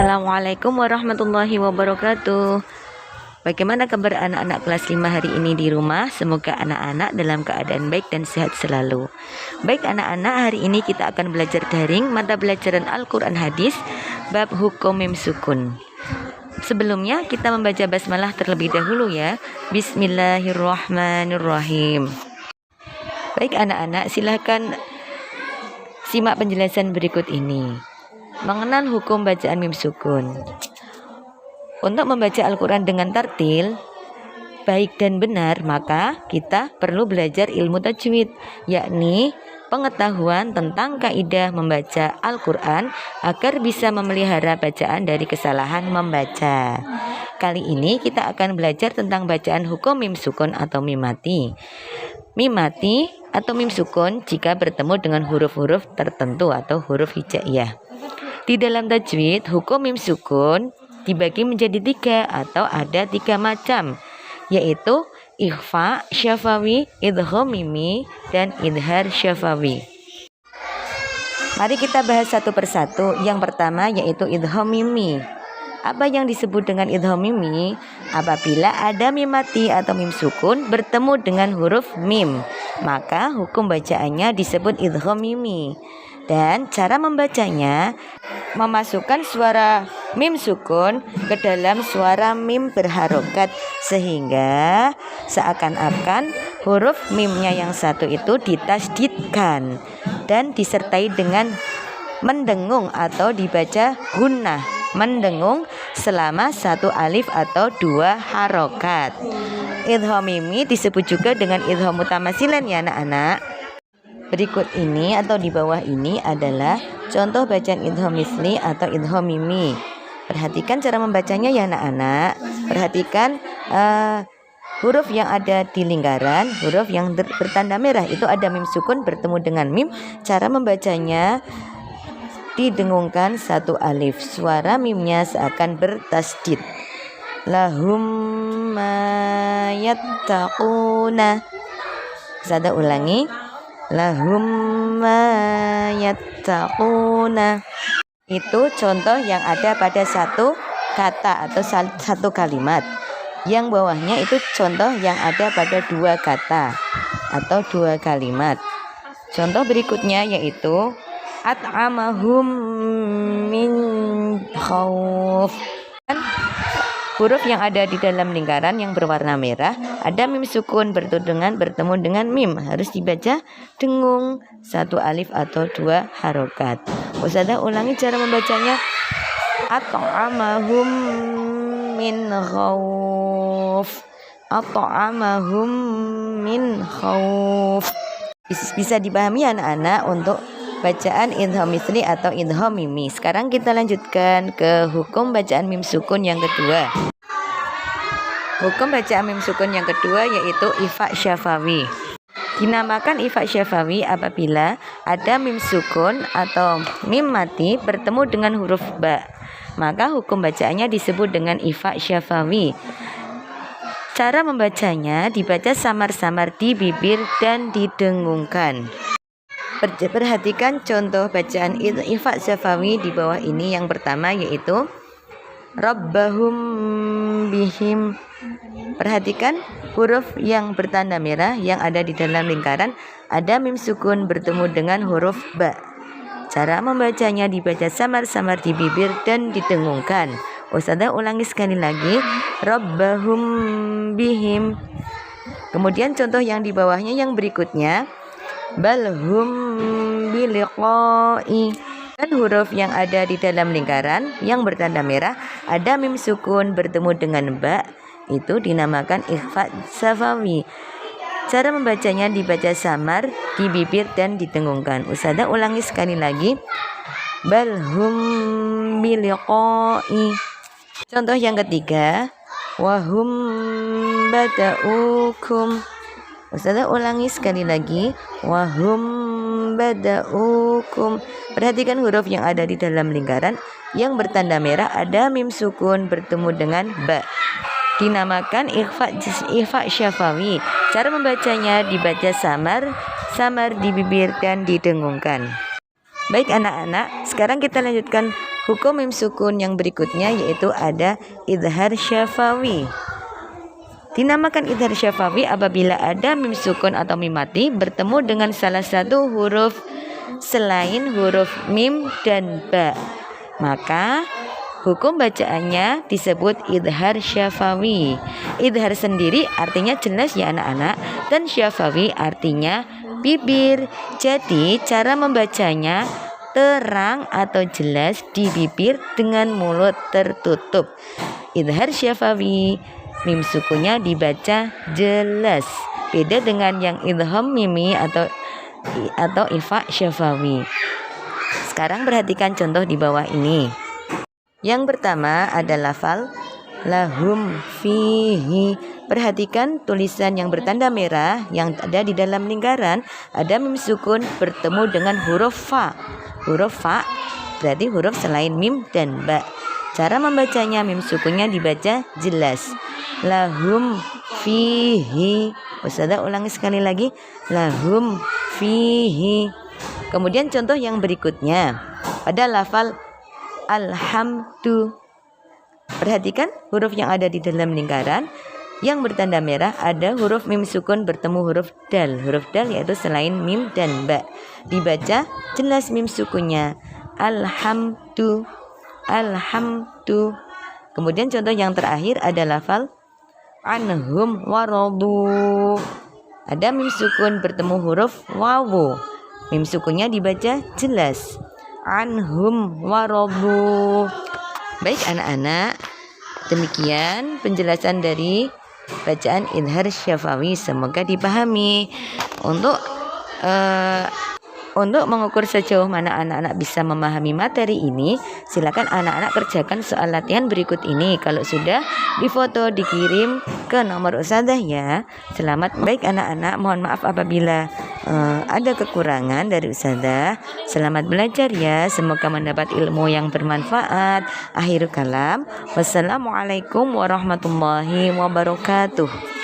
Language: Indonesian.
Assalamualaikum warahmatullahi wabarakatuh. Bagaimana kabar anak-anak kelas 5 hari ini di rumah? Semoga anak-anak dalam keadaan baik dan sehat selalu. Baik anak-anak, hari ini kita akan belajar daring mata pelajaran Al-Quran Hadis bab hukum mim sukun. Sebelumnya kita membaca basmalah terlebih dahulu ya. Bismillahirrahmanirrahim. Baik anak-anak, silahkan simak penjelasan berikut ini. Mengenal hukum bacaan mim sukun. Untuk membaca Al-Quran dengan tartil, baik dan benar, maka kita perlu belajar ilmu tajwid, yakni pengetahuan tentang kaidah membaca Al-Quran agar bisa memelihara bacaan dari kesalahan membaca. Kali ini kita akan belajar tentang bacaan hukum mim sukun atau mim mati. Mim mati atau mim sukun jika bertemu dengan huruf-huruf tertentu atau huruf hijaiyah. Di dalam tajwid, hukum mim sukun dibagi menjadi 3 atau ada 3 macam, yaitu ikhfa syafawi, idgham mimi, dan idhar syafawi. Mari kita bahas satu persatu. Yang pertama yaitu idgham mimi. Apa yang disebut dengan idgham mimi? Apabila ada mim mati atau mim sukun bertemu dengan huruf mim, maka hukum bacaannya disebut idgham mimi. Dan cara membacanya, memasukkan suara mim sukun ke dalam suara mim berharokat, sehingga seakan-akan huruf mimnya yang satu itu ditasdidkan dan disertai dengan mendengung atau dibaca gunnah, mendengung selama 1 alif atau 2 harokat. Idgham mimi disebut juga dengan idgham mutamasilan ya anak-anak. Berikut ini atau di bawah ini adalah contoh bacaan idgham misli atau idgham mimi. Perhatikan cara membacanya ya anak-anak. Perhatikan huruf yang ada di lingkaran, huruf yang bertanda merah itu ada mim sukun bertemu dengan mim. Cara membacanya didengungkan 1 alif. Suara mimnya seakan bertasdid. Lahum ma yattaquna. Saya ulangi. Lahum ma yattaquna. Itu contoh yang ada pada 1 kata atau 1 kalimat. Yang bawahnya itu contoh yang ada pada 2 kata atau 2 kalimat. Contoh berikutnya yaitu at'amahum min khauf. Huruf yang ada di dalam lingkaran yang berwarna merah ada mim sukun bertemu dengan mim, harus dibaca dengung 1 alif atau 2 harokat. Ustazah ulangi cara membacanya. At'amahum min khauf. At'amahum min khauf. Bisa dipahami anak-anak untuk bacaan idgham misli atau idgham mimi. Sekarang kita lanjutkan ke hukum bacaan mim sukun yang kedua. Hukum bacaan mim sukun yang kedua yaitu ifa syafawi. Dinamakan ifa syafawi apabila ada mim sukun atau mim mati bertemu dengan huruf ba. Maka hukum bacaannya disebut dengan ifa syafawi. Cara membacanya dibaca samar-samar di bibir dan didengungkan. Perhatikan contoh bacaan ifa syafawi di bawah ini. Yang pertama yaitu Rabbahum bihim. Perhatikan huruf yang bertanda merah yang ada di dalam lingkaran ada mim sukun bertemu dengan huruf ba. Cara membacanya dibaca samar-samar di bibir dan didengungkan. Ustazah ulangi sekali lagi. Rabbahum bihim. Kemudian contoh yang di bawahnya yang berikutnya balhum biliqai. Dan huruf yang ada di dalam lingkaran yang bertanda merah ada mim sukun bertemu dengan ba, itu dinamakan ikhfa syafawi. Cara membacanya dibaca samar di bibir dan didengungkan. Ustazah ulangi sekali lagi. Balhum biliqai. Contoh yang ketiga wahum bada'ukum. Ustazah ulangi sekali lagi. Wahum bada'ukum. Perhatikan huruf yang ada di dalam lingkaran yang bertanda merah ada mim sukun bertemu dengan ba. Dinamakan ikhfa syafawi. Cara membacanya dibaca samar di bibir dan didengungkan. Baik anak-anak, sekarang kita lanjutkan hukum mim sukun yang berikutnya yaitu ada idhar syafawi. Dinamakan idhar syafawi apabila ada mim sukun atau mim mati bertemu dengan salah satu huruf selain huruf mim dan ba. Maka hukum bacaannya disebut idhar syafawi. Idhar sendiri artinya jelas ya anak-anak, dan syafawi artinya bibir. Jadi cara membacanya terang atau jelas di bibir dengan mulut tertutup. Idhar syafawi, mim sukunnya dibaca jelas. Beda dengan yang idham mimi atau ifa syafawi. Sekarang perhatikan contoh di bawah ini. Yang pertama ada lafal lahum fihi. Perhatikan tulisan yang bertanda merah yang ada di dalam lingkaran. Ada mim sukun bertemu dengan huruf fa. Huruf fa berarti huruf selain mim dan ba. Cara membacanya mim sukunnya dibaca jelas. Lahum fihi. Ustazah ulangi sekali lagi. Lahum fihi. Kemudian contoh yang berikutnya pada lafal alhamdu. Perhatikan huruf yang ada di dalam lingkaran yang bertanda merah, ada huruf mim sukun bertemu huruf dal. Huruf dal yaitu selain mim dan ba. Dibaca jelas mim sukunnya. Alhamdu. Alhamdu. Kemudian contoh yang terakhir ada lafal anhum waradu. Ada mim sukun bertemu huruf wawu. Mim sukunnya dibaca jelas. Anhum waradu. Baik anak-anak, demikian penjelasan dari bacaan idhar syafawi, semoga dipahami. Untuk mengukur sejauh mana anak-anak bisa memahami materi ini, silakan anak-anak kerjakan soal latihan berikut ini. Kalau sudah, difoto, dikirim ke nomor ustazah ya. Selamat baik anak-anak, mohon maaf apabila ada kekurangan dari ustazah. Selamat belajar ya, semoga mendapat ilmu yang bermanfaat. Akhirul kalam, wassalamualaikum warahmatullahi wabarakatuh.